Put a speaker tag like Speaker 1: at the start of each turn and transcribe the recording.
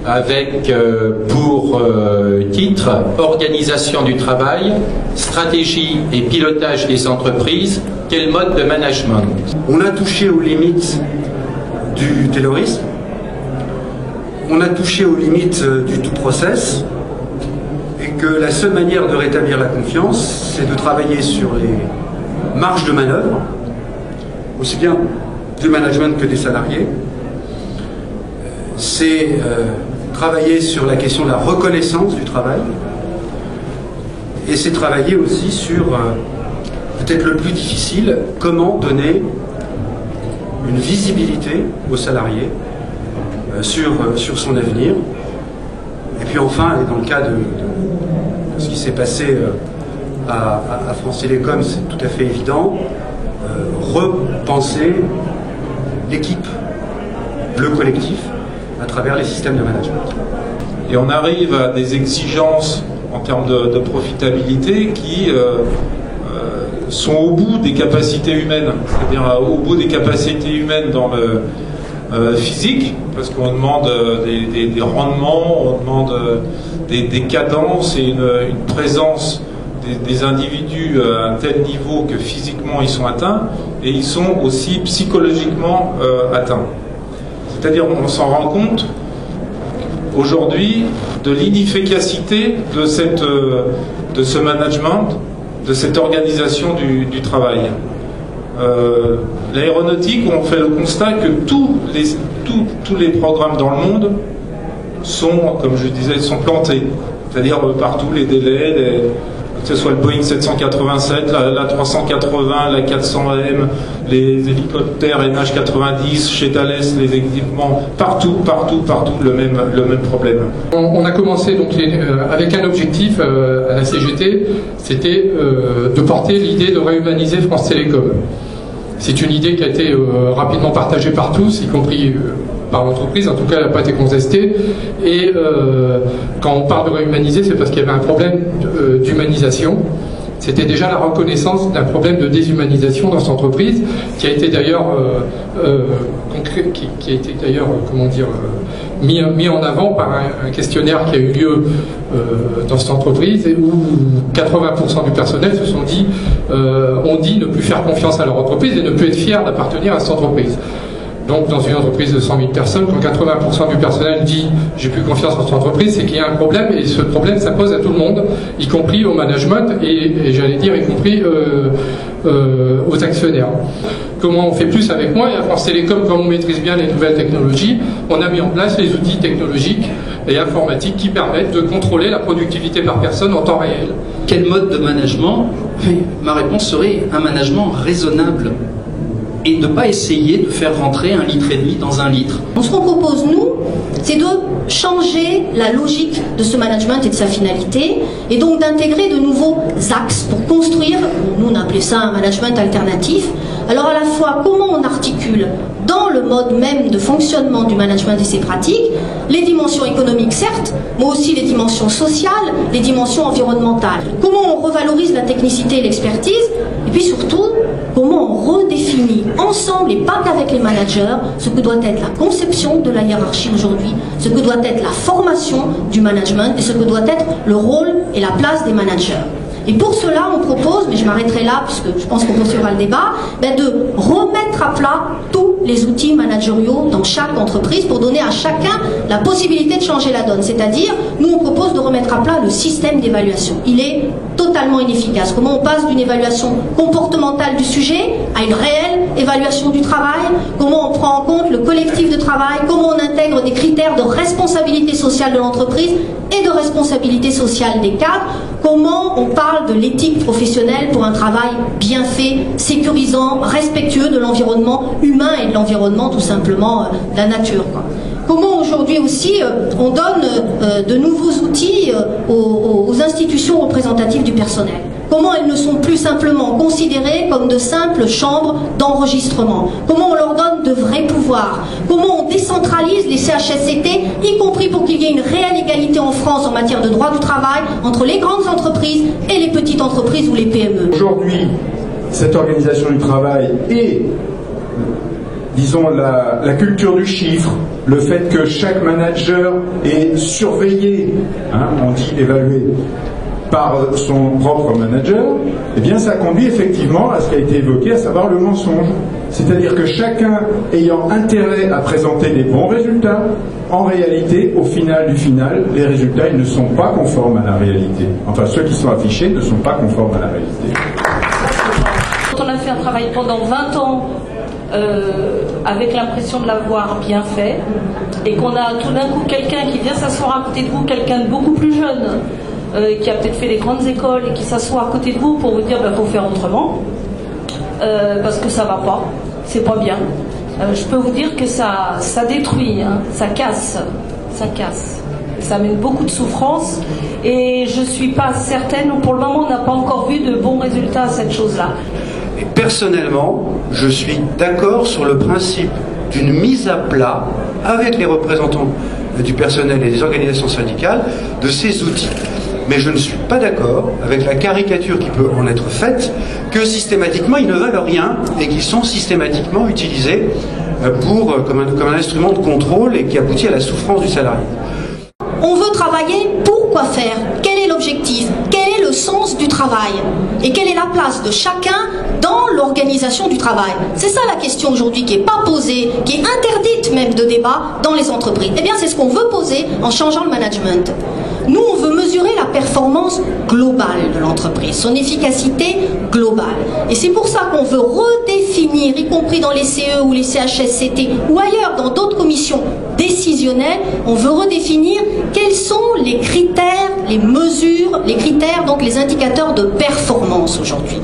Speaker 1: avec pour titre « Organisation du travail, stratégie et pilotage des entreprises, quel mode de management ?»
Speaker 2: On a touché aux limites du taylorisme, on a touché aux limites du tout process, et que la seule manière de rétablir la confiance, c'est de travailler sur les marges de manœuvre, aussi bien du management que des salariés. C'est travailler sur la question de la reconnaissance du travail, et c'est travailler aussi sur, peut-être le plus difficile, comment donner une visibilité aux salariés sur son avenir. Et puis enfin, et dans le cas de ce qui s'est passé à France Télécom, c'est tout à fait évident, repenser l'équipe, le collectif, à travers les systèmes de management.
Speaker 3: Et on arrive à des exigences en termes de profitabilité qui sont au bout des capacités humaines, c'est-à-dire au bout des capacités humaines dans le physique, parce qu'on demande des rendements, on demande des cadences et une présence des individus à un tel niveau que physiquement ils sont atteints, et ils sont aussi psychologiquement atteints. C'est-à-dire on s'en rend compte aujourd'hui de l'inefficacité de ce management, de cette organisation du travail. L'aéronautique, on fait le constat que tous les programmes dans le monde sont, comme je disais, sont plantés. C'est-à-dire partout les délais, que ce soit le Boeing 787, la 380, la 400M, les hélicoptères NH90, chez Thales, les équipements, partout le même problème.
Speaker 4: On a commencé donc avec un objectif à la CGT, c'était de porter l'idée de réhumaniser France Télécom. C'est une idée qui a été rapidement partagée par tous, y compris par l'entreprise, en tout cas elle n'a pas été contestée. Et quand on parle de réhumaniser, c'est parce qu'il y avait un problème d'humanisation. C'était déjà la reconnaissance d'un problème de déshumanisation dans cette entreprise, qui a été d'ailleurs mis en avant par un questionnaire qui a eu lieu dans cette entreprise, où 80% du personnel se sont dit, ont dit ne plus faire confiance à leur entreprise et ne plus être fiers d'appartenir à cette entreprise. Donc dans une entreprise de 100 000 personnes, quand 80% du personnel dit « j'ai plus confiance en cette entreprise », c'est qu'il y a un problème, et ce problème s'impose à tout le monde, y compris au management et j'allais dire y compris aux actionnaires. Comment on fait plus avec moi? Et à France Télécom, comme on maîtrise bien les nouvelles technologies, on a mis en place les outils technologiques et informatiques qui permettent de contrôler la productivité par personne en temps réel.
Speaker 5: Quel mode de management? Ma réponse serait un management raisonnable, et ne pas essayer de faire rentrer 1,5 litre dans 1 litre.
Speaker 6: Ce qu'on propose, nous, c'est de changer la logique de ce management et de sa finalité, et donc d'intégrer de nouveaux axes pour construire, nous on appelait ça un management alternatif. Alors à la fois, comment on articule dans le mode même de fonctionnement du management et ses pratiques, les dimensions économiques certes, mais aussi les dimensions sociales, les dimensions environnementales. Comment on revalorise la technicité et l'expertise, et puis surtout, comment on redéfinit ensemble, et pas qu'avec les managers, ce que doit être la conception de la hiérarchie aujourd'hui, ce que doit être la formation du management et ce que doit être le rôle et la place des managers. Et pour cela, on propose, mais je m'arrêterai là puisque je pense qu'on poursuivra le débat, de remettre à plat tous les outils managériaux dans chaque entreprise pour donner à chacun la possibilité de changer la donne. C'est-à-dire, nous on propose de remettre à plat le système d'évaluation. Il est totalement inefficace. Comment on passe d'une évaluation comportementale du sujet à une réelle évaluation du travail? Comment on prend en compte le collectif de travail? Comment on intègre des critères de responsabilité sociale de l'entreprise et de responsabilité sociale des cadres? Comment on parle de l'éthique professionnelle pour un travail bien fait, sécurisant, respectueux de l'environnement humain et de l'environnement tout simplement de la nature, quoi. Comment aujourd'hui aussi on donne de nouveaux outils aux institutions représentatives du personnel? Comment elles ne sont plus simplement considérées comme de simples chambres d'enregistrement? Comment on leur donne de vrais pouvoirs? Comment on décentralise les CHSCT, y compris pour qu'il y ait une réelle égalité en France en matière de droit du travail entre les grandes entreprises et les petites entreprises ou les PME?
Speaker 7: Aujourd'hui, cette organisation du travail et disons, la culture du chiffre, le fait que chaque manager est surveillé, hein, on dit évalué, par son propre manager, eh bien ça conduit effectivement à ce qui a été évoqué, à savoir le mensonge. C'est-à-dire que chacun ayant intérêt à présenter des bons résultats, en réalité, au final du final, les résultats ils ne sont pas conformes à la réalité. Enfin, ceux qui sont affichés ne sont pas conformes à la réalité.
Speaker 8: Quand on a fait un travail pendant 20 ans avec l'impression de l'avoir bien fait, et qu'on a tout d'un coup quelqu'un qui vient s'asseoir à côté de vous, quelqu'un de beaucoup plus jeune, qui a peut-être fait les grandes écoles et qui s'assoit à côté de vous pour vous dire faut faire autrement, parce que ça va pas, c'est pas bien. Je peux vous dire que ça détruit, hein, ça casse, ça amène beaucoup de souffrance, et je suis pas certaine, pour le moment on n'a pas encore vu de bons résultats à cette chose-là.
Speaker 2: Et personnellement, je suis d'accord sur le principe d'une mise à plat avec les représentants du personnel et des organisations syndicales de ces outils. Mais je ne suis pas d'accord avec la caricature qui peut en être faite, que systématiquement ils ne valent rien et qu'ils sont systématiquement utilisés comme un instrument de contrôle et qui aboutit à la souffrance du salarié.
Speaker 6: On veut travailler pour quoi faire? Quel est l'objectif? Quel est le sens du travail? Et quelle est la place de chacun dans l'organisation du travail? C'est ça la question aujourd'hui qui n'est pas posée, qui est interdite même de débat dans les entreprises. Eh bien c'est ce qu'on veut poser en changeant le management. Nous, on veut mesurer la performance globale de l'entreprise, son efficacité globale. Et c'est pour ça qu'on veut redéfinir, y compris dans les CE ou les CHSCT ou ailleurs, dans d'autres commissions décisionnelles, on veut redéfinir quels sont les critères, les mesures, les critères, donc les indicateurs de performance aujourd'hui.